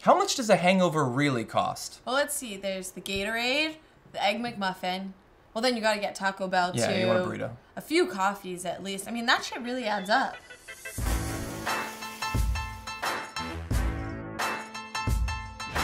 How much does a hangover really cost? Well, let's see. There's the Gatorade, the Egg McMuffin. Well, then you gotta get Taco Bell too. Yeah, you want a burrito. A few coffees at least. I mean, that shit really adds up.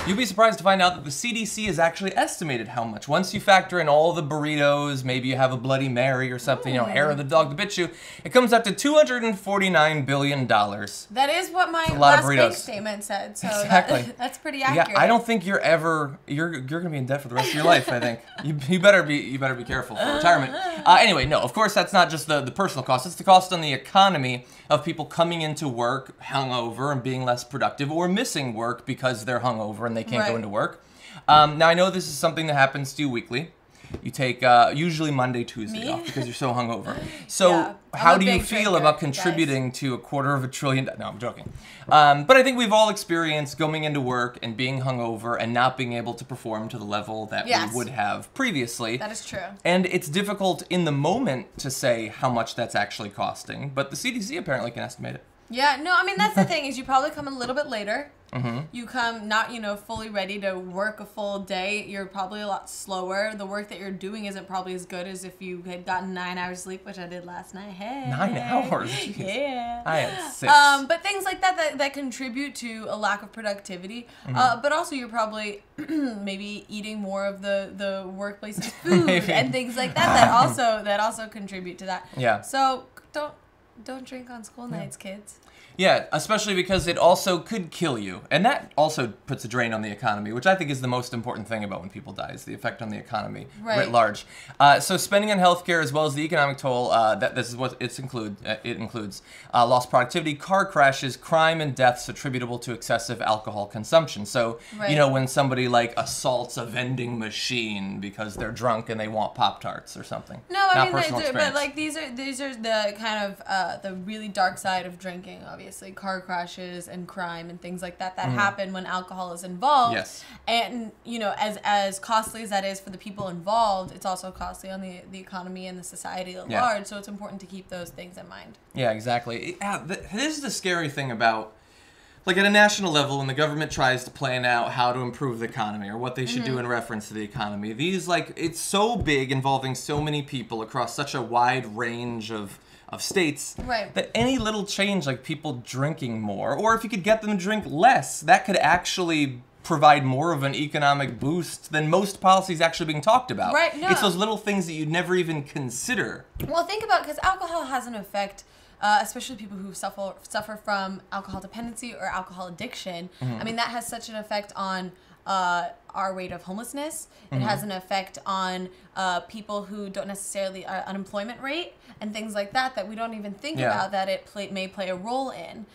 You'll be surprised to find out that the CDC has actually estimated how much. Once you factor in all the burritos, maybe you have a Bloody Mary or something, you know, hair of the dog that bit you, it comes out to $249 billion. That is what my last bank statement said, so exactly. That's pretty accurate. Yeah, I don't think you're gonna be in debt for the rest of your life, I think. You better be careful for retirement. Anyway, no, of course that's not just the personal cost, it's the cost on the economy of people coming into work hungover and being less productive, or missing work because they're hungover and they can't go into work. Now I know this is something that happens to you weekly. You take usually Monday, Tuesday off because you're so hungover. So how do you feel about contributing to $250 billion? No, I'm joking. But I think we've all experienced going into work and being hungover and not being able to perform to the level that we would have previously. That is true. And it's difficult in the moment to say how much that's actually costing, but the CDC apparently can estimate it. Yeah, no, I mean, that's the thing, is you probably come a little bit later. You come not, fully ready to work a full day. You're probably a lot slower. The work that you're doing isn't probably as good as if you had gotten 9 hours sleep, which I did last night. Hey. 9 hours? Jeez. Yeah. I had 6. But things like that contribute to a lack of productivity. But also you're probably maybe eating more of the workplace's food and things like that that also contribute to that. Yeah. So don't drink on school nights, kids. Yeah, especially because it also could kill you. And that also puts a drain on the economy, which I think is the most important thing about when people die, is the effect on the economy writ large. So spending on healthcare as well as the economic toll, this is what it includes lost productivity, car crashes, crime, and deaths attributable to excessive alcohol consumption. So, when somebody like assaults a vending machine because they're drunk and they want Pop-Tarts or something. No, I mean, but like these are the kind of the really dark side of drinking, obviously. Car crashes and crime and things like that happen when alcohol is involved. Yes. And, as costly as that is for the people involved, it's also costly on the economy and the society at large. So it's important to keep those things in mind. Yeah, exactly. This is the scary thing about, like, at a national level, when the government tries to plan out how to improve the economy or what they should do in reference to the economy, it's so big, involving so many people across such a wide range of states, that any little change, like people drinking more, or if you could get them to drink less, that could actually provide more of an economic boost than most policies actually being talked about. Right, no. It's those little things that you'd never even consider. Well, think about, because alcohol has an effect, especially people who suffer from alcohol dependency or alcohol addiction. I mean, that has such an effect on our rate of homelessness. It has an effect on people who don't necessarily unemployment rate and things like that we don't even think about that it may play a role in.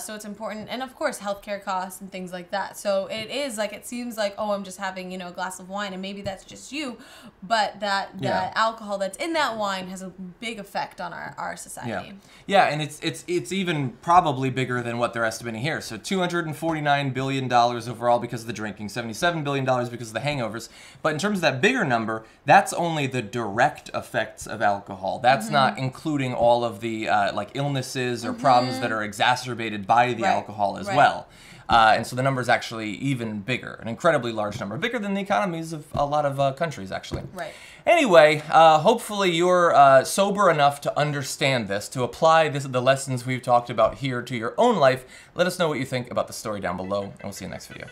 So it's important, and of course healthcare costs and things like that. So it is like, it seems like, oh, I'm just having a glass of wine, and maybe that's just you, but that alcohol that's in that wine has a big effect on our society. Yeah, and it's even probably bigger than what they're estimating here. So $249 billion overall because of the drinking, $77 billion because of the hangovers. But in terms of that bigger number, that's only the direct effects of alcohol. That's not including all of the like illnesses or problems that are exacerbated by the alcohol as well. And so the number is actually even bigger, an incredibly large number, bigger than the economies of a lot of countries, actually. Anyway, hopefully you're sober enough to understand this, to apply the lessons we've talked about here to your own life. Let us know what you think about the story down below, and we'll see you in the next video.